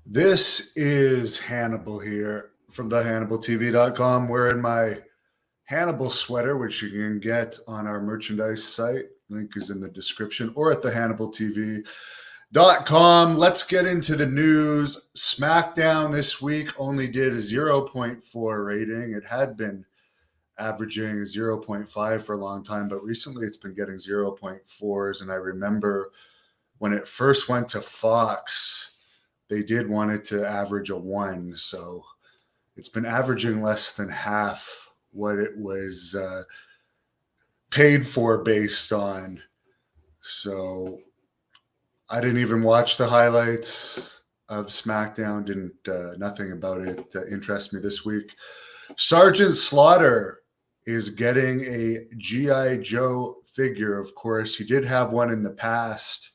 This is Hannibal here from thehannibaltv.com. Wearing my Hannibal sweater, which you can get on our merchandise site. Link is in the description or at thehannibaltv.com. Let's get into the news. Smackdown this week only did a zero point 0.4 rating. It had been averaging a zero point 0.5 for a long time, but recently it's been getting 0.4s. And I remember when it first went to Fox, they did want it to average a 1. So it's been averaging less than half what it was paid for based on. So I didn't even watch the highlights of SmackDown. Nothing about it interest me this week. Sergeant Slaughter is getting a G.I. Joe figure. Of course, he did have one in the past,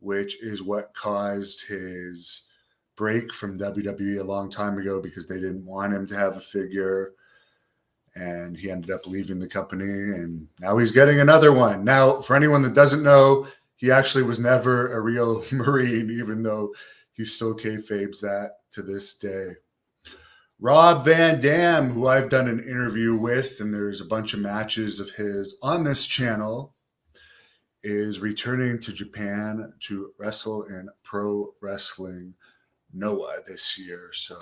which is what caused his break from WWE a long time ago because they didn't want him to have a figure. And he ended up leaving the company, and now he's getting another one. Now, for anyone that doesn't know, he actually was never a real Marine, even though he still kayfabes that to this day. Rob Van Dam, who I've done an interview with, and there's a bunch of matches of his on this channel, is returning to Japan to wrestle in Pro Wrestling Noah this year. So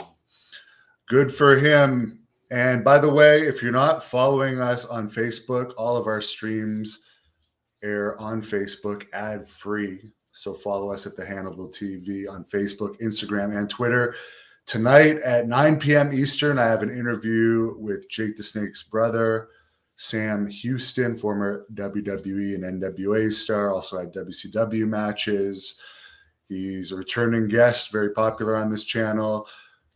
good for him. And by the way, if you're not following us on Facebook, all of our streams air on Facebook ad-free. So follow us at the Hannibal TV on Facebook, Instagram, and Twitter. Tonight at 9 p.m. Eastern, I have an interview with Jake the Snake's brother, Sam Houston, former WWE and NWA star, also had WCW matches. He's a returning guest, very popular on this channel.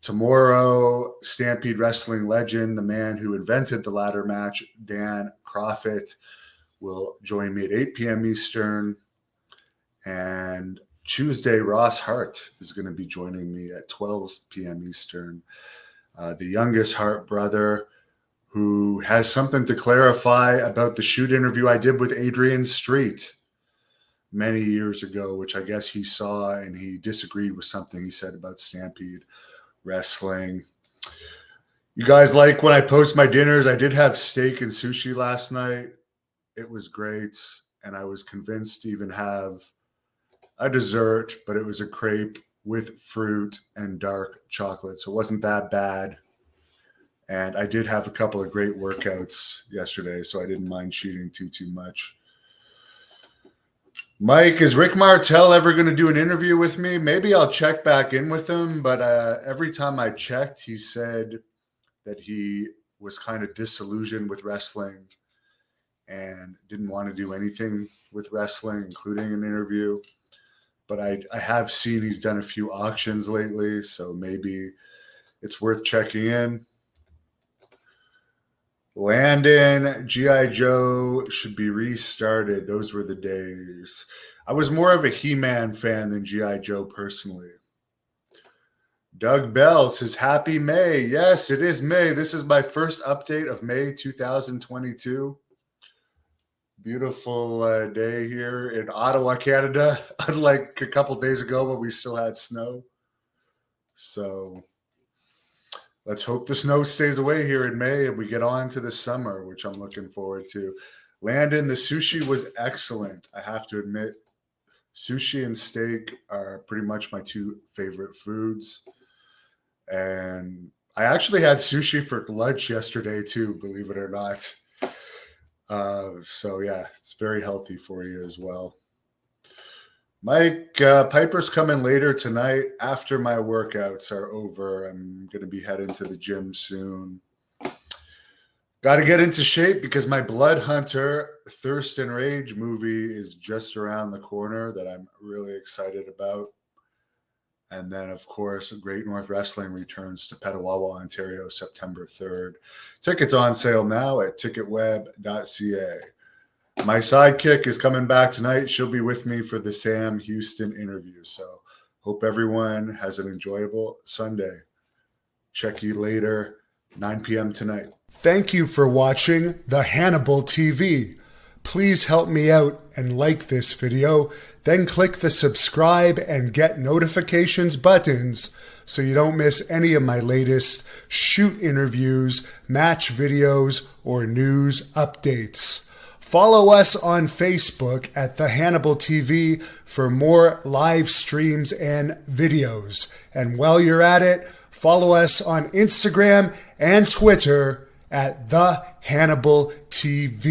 Tomorrow, Stampede Wrestling legend, the man who invented the ladder match, Dan Profit, will join me at 8 p.m. Eastern. And Tuesday, Ross Hart is going to be joining me at 12 p.m. Eastern. The youngest Hart brother, who has something to clarify about the shoot interview I did with Adrian Street many years ago, which I guess he saw and he disagreed with something he said about Stampede Wrestling. You guys like when I post my dinners? I did have steak and sushi last night. It was great, and I was convinced to even have a dessert, but it was a crepe with fruit and dark chocolate, so it wasn't that bad. And I did have a couple of great workouts yesterday, so I didn't mind cheating too much. Mike, is Rick Martel ever going to do an interview with me? Maybe I'll check back in with him, but every time I checked, he said that he was kind of disillusioned with wrestling and didn't want to do anything with wrestling, including an interview. But I have seen he's done a few auctions lately, so maybe it's worth checking in. Landon, G.I. Joe should be restarted. Those were the days. I was more of a He-Man fan than G.I. Joe personally. Doug Bell says, Happy May. Yes, it is May. This is my first update of May 2022. Beautiful day here in Ottawa, Canada, unlike a couple days ago when we still had snow. So let's hope the snow stays away here in May and we get on to the summer, which I'm looking forward to. Landon, the sushi was excellent. I have to admit, sushi and steak are pretty much my two favorite foods. And I actually had sushi for lunch yesterday too, believe it or not. So yeah, it's very healthy for you as well. Mike, Piper's coming later tonight after my workouts are over. I'm going to be heading to the gym soon. Got to get into shape because my Blood Hunter Thirst and Rage movie is just around the corner that I'm really excited about. And then, of course, Great North Wrestling returns to Petawawa, Ontario, September 3rd. Tickets on sale now at ticketweb.ca. My sidekick is coming back tonight. She'll be with me for the Sam Houston interview. So hope everyone has an enjoyable Sunday. Check you later, 9 p.m. tonight. Thank you for watching the Hannibal TV. Please help me out and like this video, then click the subscribe and get notifications buttons so you don't miss any of my latest shoot interviews, match videos, or news updates. Follow us on Facebook at the Hannibal TV for more live streams and videos. And while you're at it, follow us on Instagram and Twitter at the Hannibal TV.